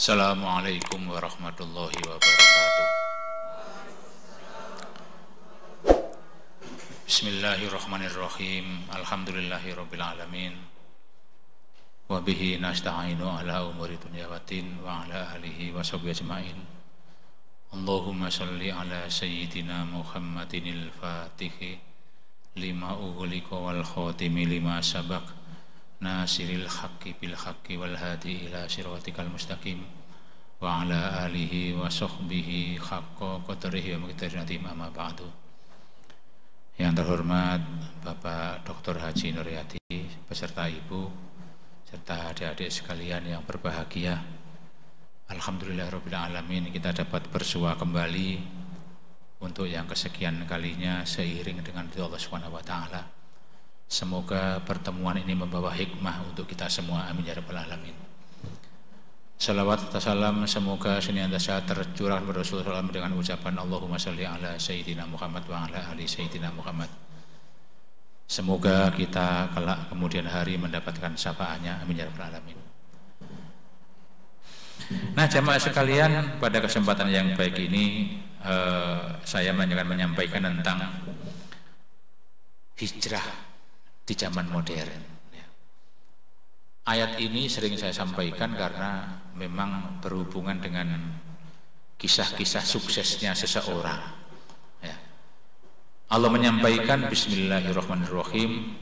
Assalamualaikum warahmatullahi wabarakatuh. Bismillahirrahmanirrahim. Alhamdulillahirabbil alamin. Wa bihi nasta'inu ala umuri dunya waddin wa ala alihi wa sahbihi ajmain. Allahumma shalli ala sayyidina Muhammadinil Fatihi lima ughliqa wal khatimi lima sabaq nasiril haqqi bil haqqi wal hadi ila siratikal mustaqim wa ala alihi wa sahbihi haqqa qadrihi wa miqdarihi amma ba'du. Yang terhormat Bapak Dr. Haji Nuryadi beserta Ibu serta adik-adik sekalian yang berbahagia, alhamdulillahirabbil alamin, kita dapat bersua kembali untuk yang kesekian kalinya seiring dengan ridha Allah Subhanahu wa taala. Semoga pertemuan ini membawa hikmah untuk kita semua, amin ya rabbal alamin. Salawat dan salam semoga senantiasa tercurah kepada Rasulullah SAW dengan ucapan Allahumma shalli ala sayyidina Muhammad wa ala ali sayyidina Muhammad. Semoga kita kelak kemudian hari mendapatkan syafaatnya, amin ya rabbal alamin. Nah, jamaah sekalian, pada kesempatan yang baik ini saya akan menyampaikan tentang hijrah di zaman modern. Ayat ini sering saya sampaikan karena memang berhubungan dengan kisah-kisah suksesnya seseorang. Ya. Allah menyampaikan Bismillahirrahmanirrahim,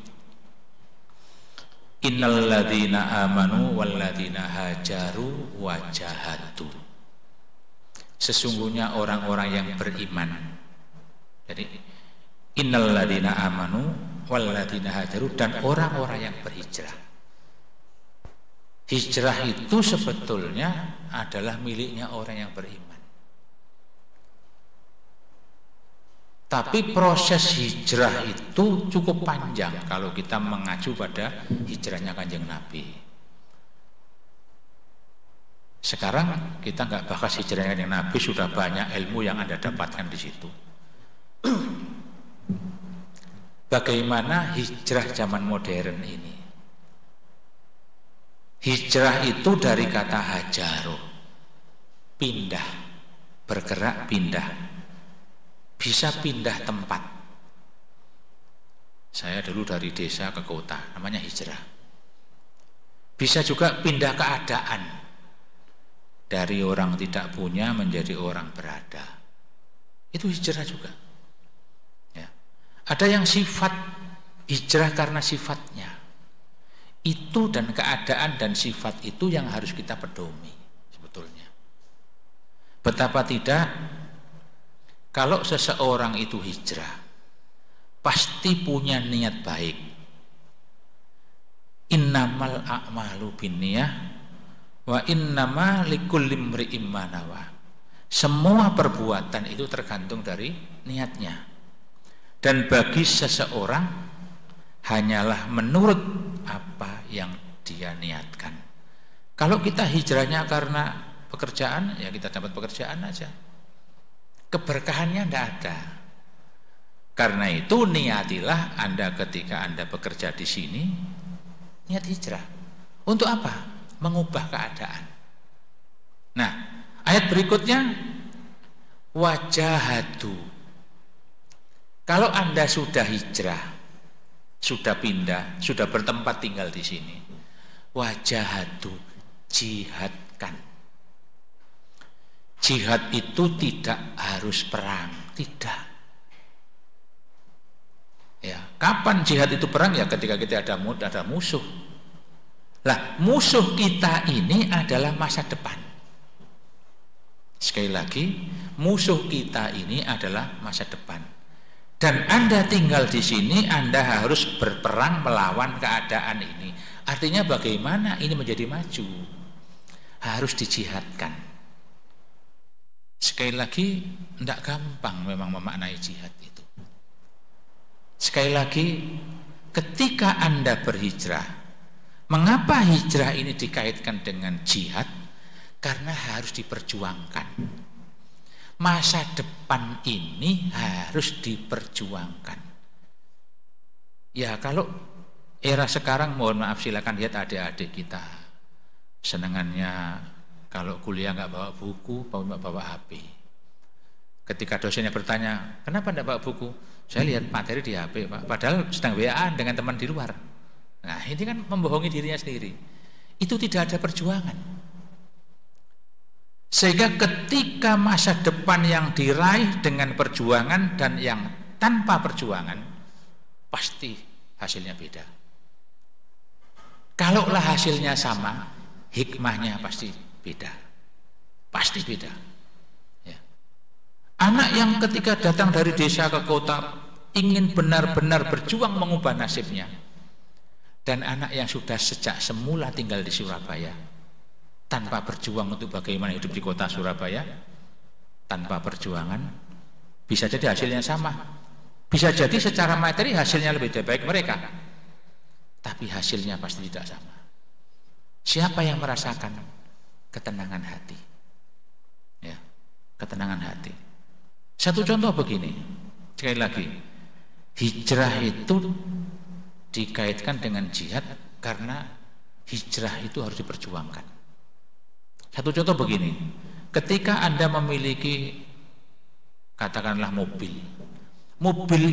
Innal ladzina amanu wal ladzina hajaru wa jahadu. Sesungguhnya orang-orang yang beriman. Jadi innal ladzina amanu wal ladzina hajaru, dan orang-orang yang berhijrah. Hijrah itu sebetulnya adalah miliknya orang yang beriman. Tapi proses hijrah itu cukup panjang kalau kita mengacu pada hijrahnya Kanjeng Nabi. Sekarang kita nggak bahas hijrahnya Kanjeng Nabi, sudah banyak ilmu yang Anda dapatkan di situ. Bagaimana hijrah zaman modern ini? Hijrah itu dari kata hajaru, pindah, bergerak, pindah. Bisa pindah tempat. Saya dulu dari desa ke kota, namanya hijrah. Bisa juga pindah keadaan, dari orang tidak punya menjadi orang berada. Itu hijrah juga. Ya. Ada yang sifat hijrah karena sifatnya. Itu dan keadaan dan sifat itu yang harus kita pedomi sebetulnya. Betapa tidak, kalau seseorang itu hijrah pasti punya niat baik. Innamal a'malu binniyah wa innama likulli imri'im ma nawa. Semua perbuatan itu tergantung dari niatnya. Dan bagi seseorang hanyalah menurut apa yang dia niatkan. Kalau kita hijrahnya karena pekerjaan, ya kita dapat pekerjaan aja. Keberkahannya tidak ada. Karena itu niatilah Anda ketika Anda bekerja di sini, niat hijrah. Untuk apa? Mengubah keadaan. Nah, ayat berikutnya wajahadu. Kalau Anda sudah hijrah, sudah pindah, sudah bertempat tinggal di sini, wajahadu, jihadkan. Jihad itu tidak harus perang, tidak. Ya, kapan jihad itu perang? Ya ketika kita ada musuh. Lah, musuh kita ini adalah masa depan. Sekali lagi, musuh kita ini adalah masa depan. Dan Anda tinggal di sini, Anda harus berperang melawan keadaan ini. Artinya bagaimana ini menjadi maju? Harus dijihadkan. Sekali lagi, tidak gampang memang memaknai jihad itu. Sekali lagi, ketika Anda berhijrah, mengapa hijrah ini dikaitkan dengan jihad? Karena harus diperjuangkan. Masa depan ini harus diperjuangkan. Ya kalau era sekarang, mohon maaf, silakan lihat adik-adik kita, senengannya Kalau kuliah nggak bawa buku, bawa HP. Ketika dosennya bertanya, kenapa tidak bawa buku? Saya lihat materi di HP, Pak. Padahal sedang WA dengan teman di luar. Nah, ini kan membohongi dirinya sendiri. Itu tidak ada perjuangan. Sehingga ketika masa depan yang diraih dengan perjuangan dan yang tanpa perjuangan, pasti hasilnya beda. Kalaulah hasilnya sama, hikmahnya pasti beda. Pasti beda. Ya. Anak yang ketika datang dari desa ke kota ingin benar-benar berjuang mengubah nasibnya, dan anak yang sudah sejak semula tinggal di Surabaya tanpa berjuang untuk bagaimana hidup di kota Surabaya, tanpa perjuangan, bisa jadi hasilnya sama. Bisa jadi secara materi hasilnya lebih baik mereka, tapi hasilnya pasti tidak sama. Siapa yang merasakan ketenangan hati? Ya, ketenangan hati. Satu contoh begini, sekali lagi, hijrah itu dikaitkan dengan jihad karena hijrah itu harus diperjuangkan. Satu contoh begini, ketika Anda memiliki katakanlah mobil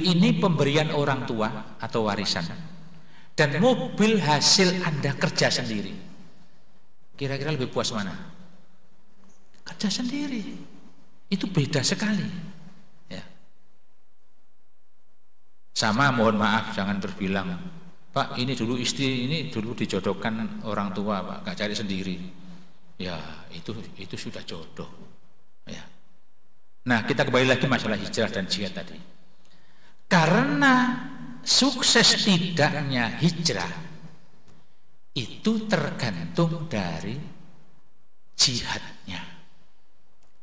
ini pemberian orang tua atau warisan, dan mobil hasil Anda kerja sendiri, kira-kira lebih puas mana? Kerja sendiri. Itu beda sekali. Ya. Sama, mohon maaf, jangan terbilang, Pak, ini dulu istri, ini dulu dijodohkan orang tua, Pak, gak cari sendiri. Ya, itu sudah jodoh. Ya. Nah, kita kembali lagi masalah hijrah dan jihad tadi. Karena sukses tidaknya hijrah itu tergantung dari jihadnya.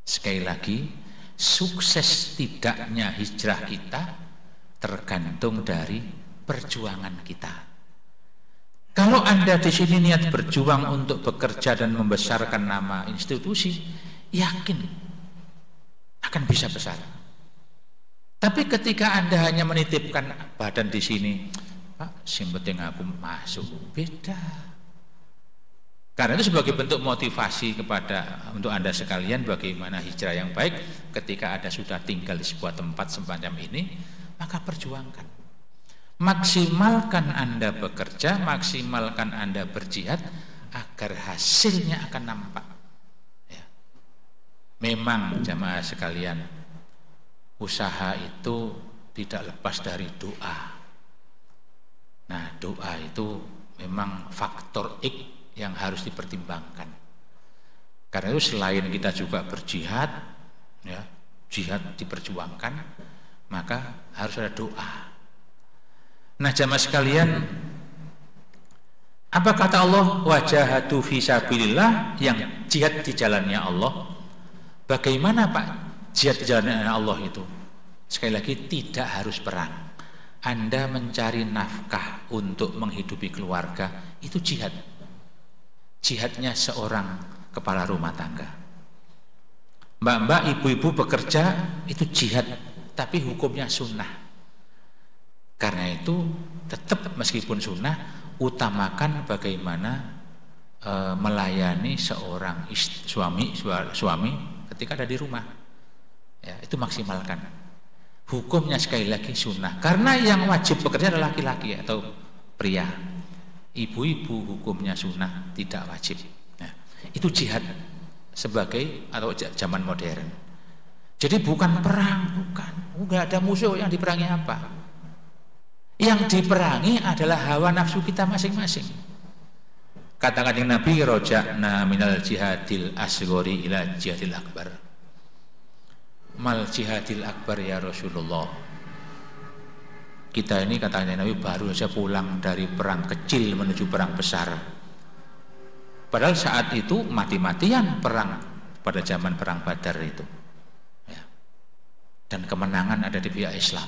Sekali lagi, sukses tidaknya hijrah kita tergantung dari perjuangan kita. Kalau Anda di sini niat berjuang untuk bekerja dan membesarkan nama institusi, yakin akan bisa besar. Tapi ketika Anda hanya menitipkan badan di sini, Pak, yang penting aku masuk, beda. Karena itu sebagai bentuk motivasi kepada untuk Anda sekalian bagaimana hijrah yang baik. Ketika Anda sudah tinggal di sebuah tempat semacam ini, maka perjuangkan. Maksimalkan Anda bekerja, maksimalkan Anda berjihad agar hasilnya akan nampak. Ya. Memang jamaah sekalian, usaha itu tidak lepas dari doa. Nah, doa itu memang faktor X yang harus dipertimbangkan. Karena itu selain kita juga berjihad, ya, jihad diperjuangkan, maka harus ada doa. Nah, jamaah sekalian, apa kata Allah? Wajahatu fi sabilillah, yang jihad di jalannya Allah. Bagaimana Pak jihad di jalannya Allah itu? Sekali lagi, tidak harus perang. Anda mencari nafkah untuk menghidupi keluarga, itu jihad. Jihadnya seorang kepala rumah tangga. Mbak-mbak, ibu-ibu bekerja, itu jihad, tapi hukumnya sunnah. Karena itu tetap meskipun sunnah, utamakan bagaimana melayani seorang suami ketika ada di rumah. Ya, itu maksimalkan. Hukumnya sekali lagi sunnah. Karena yang wajib bekerja adalah laki-laki atau pria. Ibu-ibu hukumnya sunnah, tidak wajib. Nah, itu jihad sebagai atau zaman modern. Jadi bukan perang, bukan. Enggak ada musuh yang diperangi apa. Yang diperangi adalah hawa nafsu kita masing-masing. Katakan yang Nabi, roja'na minal jihadil asghari ila jihadil akbar. Mal jihadil akbar ya Rasulullah. Kita ini katanya Nabi baru saja pulang dari perang kecil menuju perang besar. Padahal saat itu mati-matian perang pada zaman perang Badar itu. Ya. Dan kemenangan ada di pihak Islam.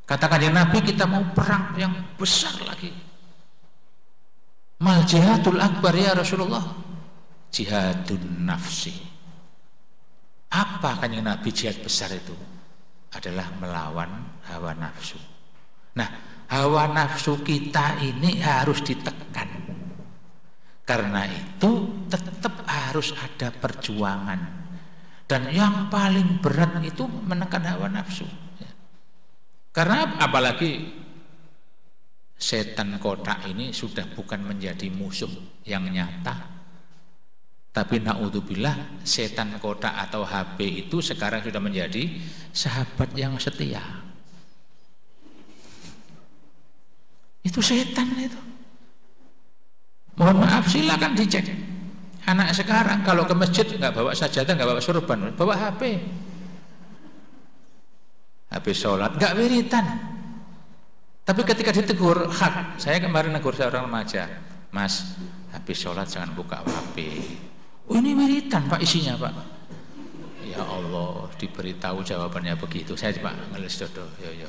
Katakan yang Nabi, kita mau perang yang besar lagi. Mal jihadul akbar ya Rasulullah. Jihadun nafsi. Apa kan yang Nabi jihad besar itu? Adalah melawan hawa nafsu. Nah, hawa nafsu kita ini harus ditekan. Karena itu tetap harus ada perjuangan. Dan yang paling berat itu menekan hawa nafsu. Karena apalagi setan kotak ini sudah bukan menjadi musuh yang nyata. Tapi na'udzubillah, setan kotak atau HP itu sekarang sudah menjadi sahabat yang setia. Itu setan itu. Mohon maaf, silakan dicek. Anak sekarang kalau ke masjid nggak bawa sajadah, nggak bawa surban, bawa HP. HP sholat, nggak wiritan. Tapi ketika ditegur, hak. Saya kemarin negur seorang remaja, Mas, HP sholat jangan buka HP. Oh, ini wiritan Pak isinya Pak. Ya Allah, diberitahu jawabannya begitu. Saya coba ngeles dodo, yo.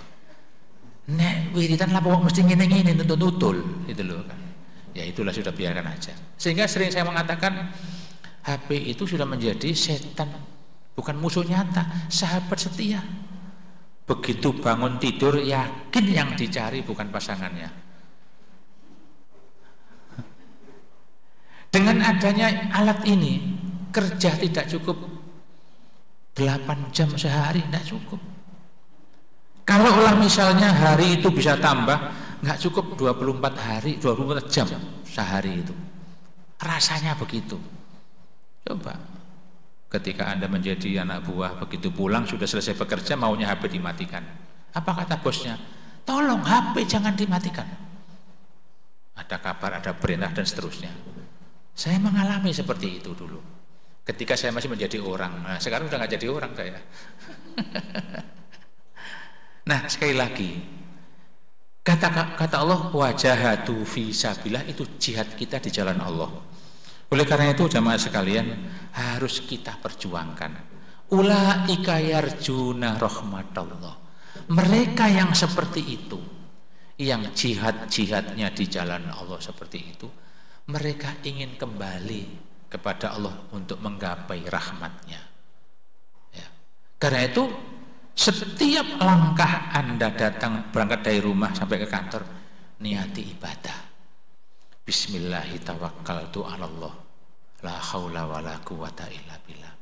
Nek wiritan lah pokok mesti ngene-ngene tutul itu loh kan. Ya itulah, sudah biarkan aja. Sehingga sering saya mengatakan HP itu sudah menjadi setan, bukan musuh nyata, sahabat setia. Begitu bangun tidur yakin yang dicari bukan pasangannya. Dengan adanya alat ini, kerja tidak cukup 8 jam sehari, tidak cukup. Kalau misalnya hari itu bisa tambah, nggak cukup 24 hari, 24 jam sehari itu. Rasanya begitu. Coba ketika Anda menjadi anak buah, begitu pulang sudah selesai bekerja, maunya HP dimatikan. Apa kata bosnya? Tolong HP jangan dimatikan. Ada kabar, ada perintah dan seterusnya. Saya mengalami seperti itu dulu. Ketika saya masih menjadi orang. Nah, sekarang sudah nggak jadi orang saya. Nah, sekali lagi, kata Allah, wajahatu fi sabilillah, itu jihad kita di jalan Allah. Oleh karena itu jamaah sekalian, harus kita perjuangkan. Ulaika yarjuna rahmatallah. Mereka yang seperti itu, yang jihadnya di jalan Allah seperti itu, mereka ingin kembali kepada Allah untuk menggapai rahmatnya. Ya. Karena itu setiap langkah Anda datang berangkat dari rumah sampai ke kantor, niati ibadah. Bismillahirrahmanirrahim. La haula wala quwata illa billah.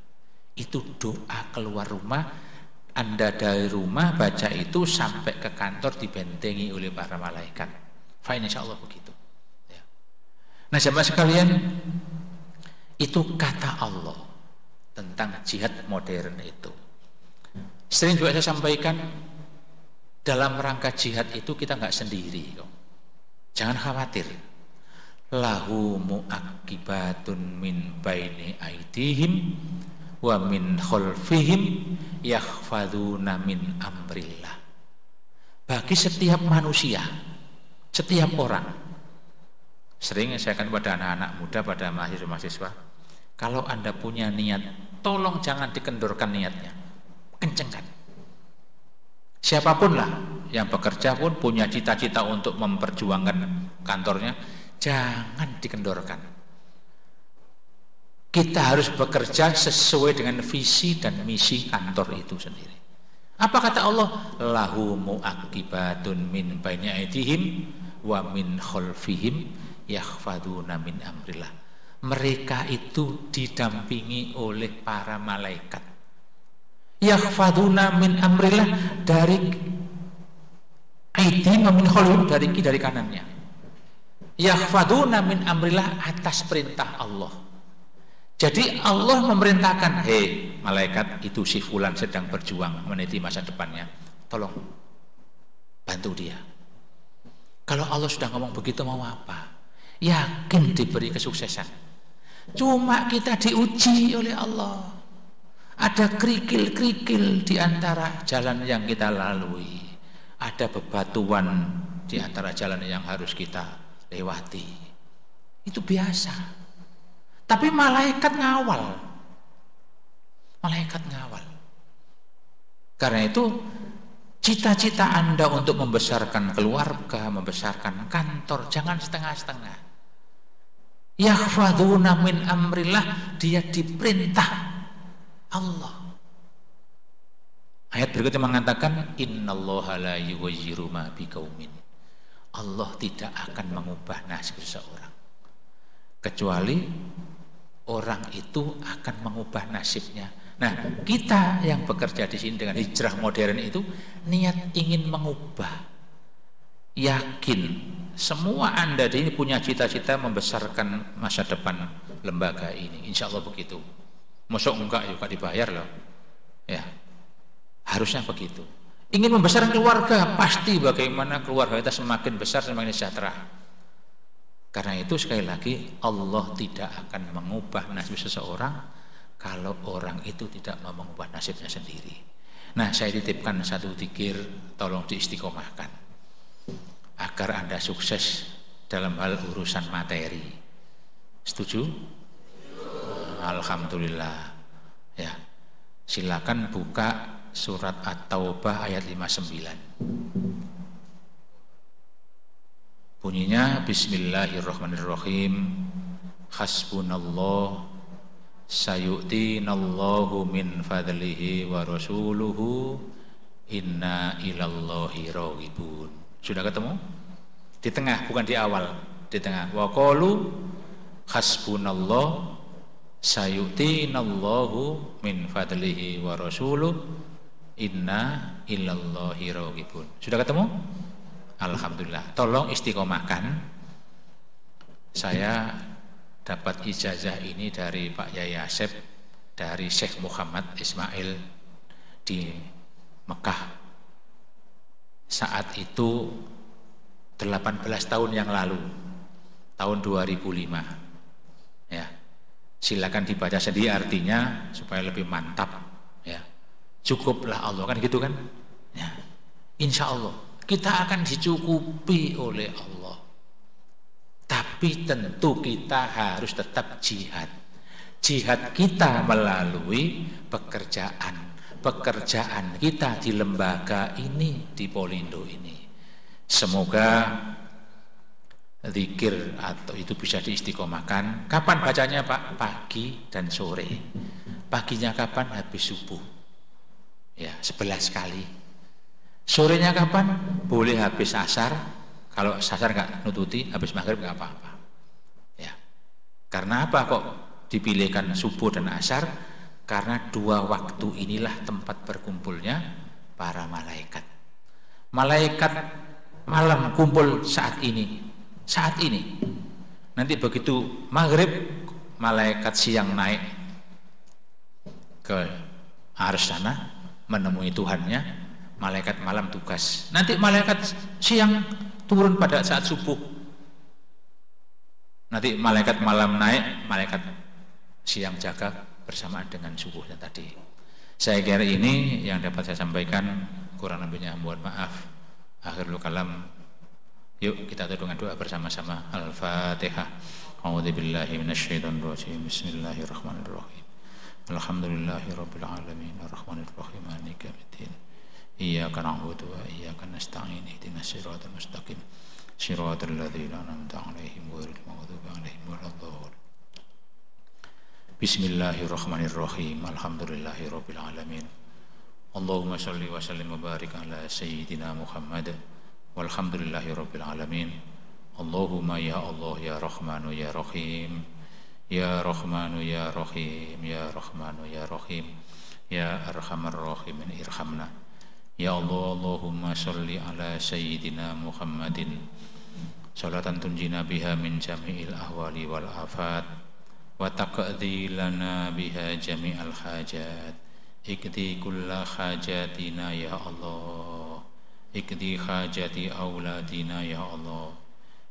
Itu doa keluar rumah. Anda dari rumah baca itu sampai ke kantor dibentengi oleh para malaikat. Fine, insyaallah begitu. Ya. Nah, jemaah sekalian, itu kata Allah tentang jihad modern itu. Sering juga saya sampaikan, dalam rangka jihad itu kita nggak sendiri kok. Jangan khawatir. Lahu mu'aqibatun min baini aidihim wa min khalfihim yakhfaduna min amrillah. Bagi setiap manusia, setiap orang. Sering saya akan pada anak-anak muda, pada mahasiswa-mahasiswa, kalau Anda punya niat, tolong jangan dikendorkan niatnya. Kencengkan. Siapapun lah yang bekerja pun punya cita-cita untuk memperjuangkan kantornya, jangan dikendorkan. Kita harus bekerja sesuai dengan visi dan misi kantor itu sendiri. Apa kata Allah? Lahu mu'aqibatun min baini aydihim wa min khalfihim yakhfaduna min amrillah. Mereka itu didampingi oleh para malaikat. Yakhfaduna min amrillah, dari aydihim wa min khalfihim, dari kanannya. Yakhfaduna min amrillah, atas perintah Allah. Jadi Allah memerintahkan, hei malaikat, itu si fulan sedang berjuang meniti masa depannya, tolong bantu dia. Kalau Allah sudah ngomong begitu, mau apa? Yakin diberi kesuksesan. Cuma kita diuji oleh Allah. Ada kerikil-kerikil di antara jalan yang kita lalui. Ada bebatuan di antara jalan yang harus kita lewati. Itu biasa. Tapi malaikat ngawal. Malaikat ngawal. Karena itu cita-cita Anda untuk membesarkan keluarga, membesarkan kantor, jangan setengah-setengah. Yakhfaduna min amrillah, dia diperintah Allah. Ayat berikutnya mengatakan, innallaha la yughayyiru ma biqaumin. Allah tidak akan mengubah nasib seseorang. kecuali orang itu akan mengubah nasibnya. Nah, kita yang bekerja di sini dengan hijrah modern itu niat ingin mengubah. Yakin semua Anda di sini punya cita-cita membesarkan masa depan lembaga ini. Insya Allah begitu. Masuk enggak juga dibayar loh. Ya, harusnya begitu. Ingin membesarkan keluarga, pasti bagaimana keluarga kita semakin besar semakin sejahtera. Karena itu sekali lagi Allah tidak akan mengubah nasib seseorang kalau orang itu tidak mau mengubah nasibnya sendiri. Nah, saya titipkan satu zikir, tolong diistiqomahkan agar Anda sukses dalam hal urusan materi. Setuju? Alhamdulillah. Ya. Silakan buka surat At-Taubah ayat 59. Bunyinya Bismillahirrahmanirrahim. Hasbunallah sayu'tinallahu min fadlihi wa rasuluhu inna ilallahi raghibun. Sudah ketemu? Di tengah, bukan di awal, di tengah. Wa qalu hasbunallah sayu'tinallahu min fadlihi wa rasuluhu inna ilallahi raghibun. Sudah ketemu? Alhamdulillah. Tolong istiqomahkan. Saya dapat ijazah ini dari Pak Yai Asep, dari Syekh Muhammad Ismail di Mekah. Saat itu 18 tahun yang lalu, tahun 2005. Ya. Silakan dibaca sendiri artinya supaya lebih mantap. Ya. Cukuplah Allah, kan gitu kan? Ya. Insya Allah kita akan dicukupi oleh Allah. Tapi tentu kita harus tetap jihad. Jihad kita melalui pekerjaan. Pekerjaan kita di lembaga ini, di Polindo ini. Semoga zikir atau itu bisa diistiqomahkan. Kapan bacanya Pak? Pagi dan sore. Paginya kapan? Habis subuh. Ya, 11 kali. Sorenya kapan? Boleh habis asar. Kalau asar nggak nututi, habis maghrib nggak apa-apa. Ya. Karena apa kok dipilihkan subuh dan asar? Karena dua waktu inilah tempat berkumpulnya para malaikat. Malaikat malam kumpul saat ini. Saat ini. Nanti begitu maghrib, malaikat siang naik ke arsy sana menemui Tuhannya. Malaikat malam tugas. Nanti malaikat siang turun pada saat subuh. Nanti malaikat malam naik, malaikat siang jaga bersamaan dengan subuhnya tadi. Saya kira ini yang dapat saya sampaikan, kurang lebihnya mohon maaf. Akhirul kalam. Yuk kita dengan doa bersama-sama. Al-Fatihah. A'udzubillahi minasyaitonir rajim. Bismillahirrahmanirrahim. Alhamdulillahirabbil alamin arrahmanir rahim maliki yaumiddin. Iyyaka na'budu wa iyyaka nasta'in ihdinas siratal mustaqim siratal ladzina an'amta 'alaihim ghairil maghdubi 'alaihim waladdallin. Bismillahirrahmanirrahim. Alhamdulillahirabbil alamin. Allahumma shalli wa sallim wa barik ala sayyidina Muhammad walhamdulillahirabbil alamin. Allahumma ya Allah ya Rahmanu ya Rahim. Ya Rahmanu ya Rahim ya Rahmanu ya Rahim ya Arhamar Rahimin irhamna. Ya Allah, Allahumma sholli ala sayyidina Muhammadin salatan tunjina biha min jami'il ahwali wal afat wa taqdi lana biha jami'al hajat ikdi kulla hajatina ya Allah, ikdi hajati auladina ya Allah,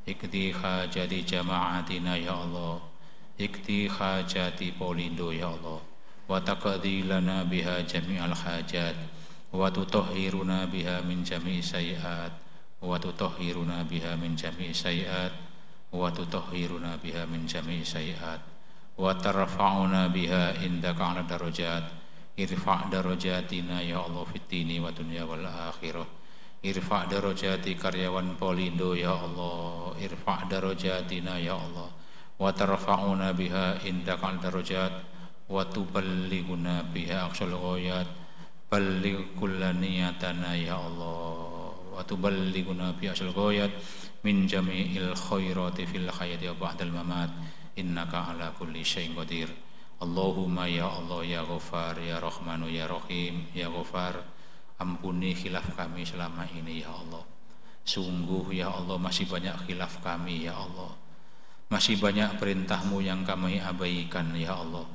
ikdi hajati jama'atina ya Allah, ikdi hajati Polindo ya Allah, wa taqdi lana biha jami'al hajat wa tutahhiruna biha min jami'i sayyi'at wa tutahhiruna biha min jami'i sayyi'at wa tutahhiruna biha min jami'i sayyi'at wa tarfa'una biha indaka 'ala darajat irfa' darajatina ya Allah fid dini wa dunya wal akhirah irfa' darajati karyawan Polindo ya Allah irfa' darajatina ya Allah wa tarfa'una biha indaka 'ala darajat wa tuballighuna biha aqsal ghayat balligh kulla niyatana ya Allah wa tuballighuna bi asal ghayat min jami'il khairati fil hayati wa ba'dal mamat innaka ala kulli syai'in qadir. Allahumma ya Allah ya Ghaffar ya Rahmanu ya Rahim ya Ghaffar, ampuni khilaf kami selama ini ya Allah. Sungguh ya Allah masih banyak khilaf kami ya Allah, masih banyak perintah-Mu yang kami abaikan ya Allah.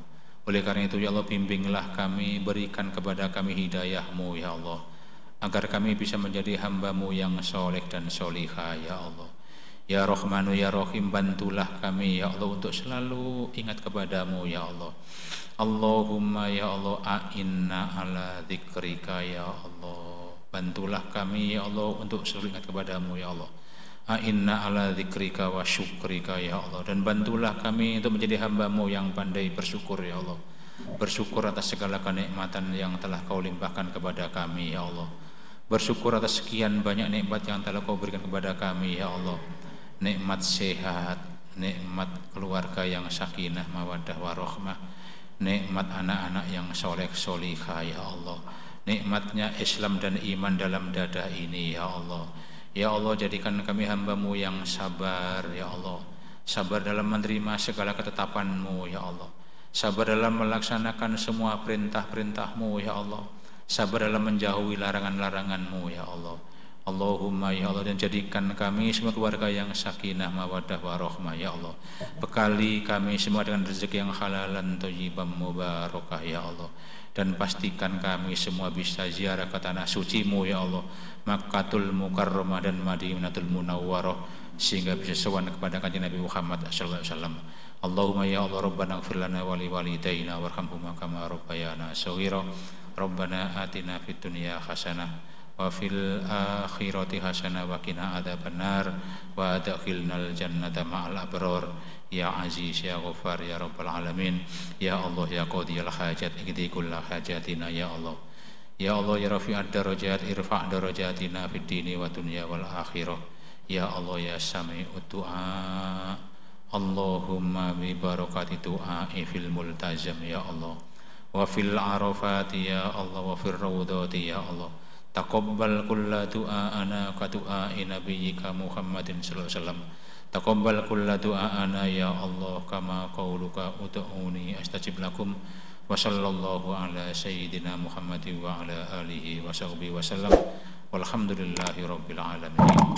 Oleh karena itu ya Allah, bimbinglah kami, berikan kepada kami hidayah-Mu ya Allah, agar kami bisa menjadi hamba-Mu yang soleh dan solihah ya Allah. Ya Rahmanu ya Rahim, bantulah kami ya Allah untuk selalu ingat kepadamu ya Allah. Allahumma ya Allah a'inna ala dzikrika ya Allah, bantulah kami ya Allah untuk selalu ingat kepadamu ya Allah. A'inna ala dzikrika wa syukrika ya Allah, dan bantulah kami untuk menjadi hamba-Mu yang pandai bersyukur ya Allah, bersyukur atas segala kenikmatan yang telah Kau limpahkan kepada kami ya Allah, bersyukur atas sekian banyak nikmat yang telah Kau berikan kepada kami ya Allah. Nikmat sehat, nikmat keluarga yang sakinah mawaddah warahmah, nikmat anak-anak yang soleh solihah ya Allah, nikmatnya Islam dan iman dalam dada ini ya Allah. Ya Allah, jadikan kami hamba-Mu yang sabar ya Allah, sabar dalam menerima segala ketetapan-Mu ya Allah, sabar dalam melaksanakan semua perintah-perintah-Mu ya Allah, sabar dalam menjauhi larangan-larangan-Mu ya Allah. Allahumma ya Allah, dan jadikan kami semua keluarga yang sakinah mawaddah warahmah ya Allah. Bekali kami semua dengan rezeki yang halalan thayyiban mubarakah ya Allah, dan pastikan kami semua bisa ziarah ke tanah suci-Mu ya Allah, Makkatul Mukarramah dan Madinatul Munawwarah, sehingga bisa sowan kepada kanjeng Nabi Muhammad sallallahu alaihi wasallam. Allahumma ya Allah, Rabbana ighfir lana wa li walidayna warhamhuma kama rabbayana shaghira. Rabbana atina fid dunya hasanah wa fil akhirati hasanah wa qina adzabannar wa adkhilnal jannata ma'al abrar. Ya Aziz ya Ghaffar ya Rabbal alamin. Ya Allah ya qadiyal hajat iqdi kulla hajatina ya Allah. Ya Allah ya rafi'ad darajat irfa' darajatina fid dini wa dunya wal akhirah. Ya Allah ya sami'ud du'a, Allahumma bi barakati du'ai fil multazam ya Allah, wa fil arafati ya Allah, wa fil rawdati ya Allah. Taqabbal kulla du'aana ka du'ai nabiyyika Muhammadin sallallahu alaihi wasallam. Taqabbal kulla du'aana ya Allah, kama qauluka ud'uni astajib lakum. Wa sallallahu ala sayyidina Muhammadin wa ala alihi wa sahbihi wasallam. Walhamdulillahi rabbil alamin.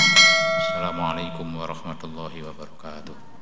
Assalamualaikum warahmatullahi wabarakatuh.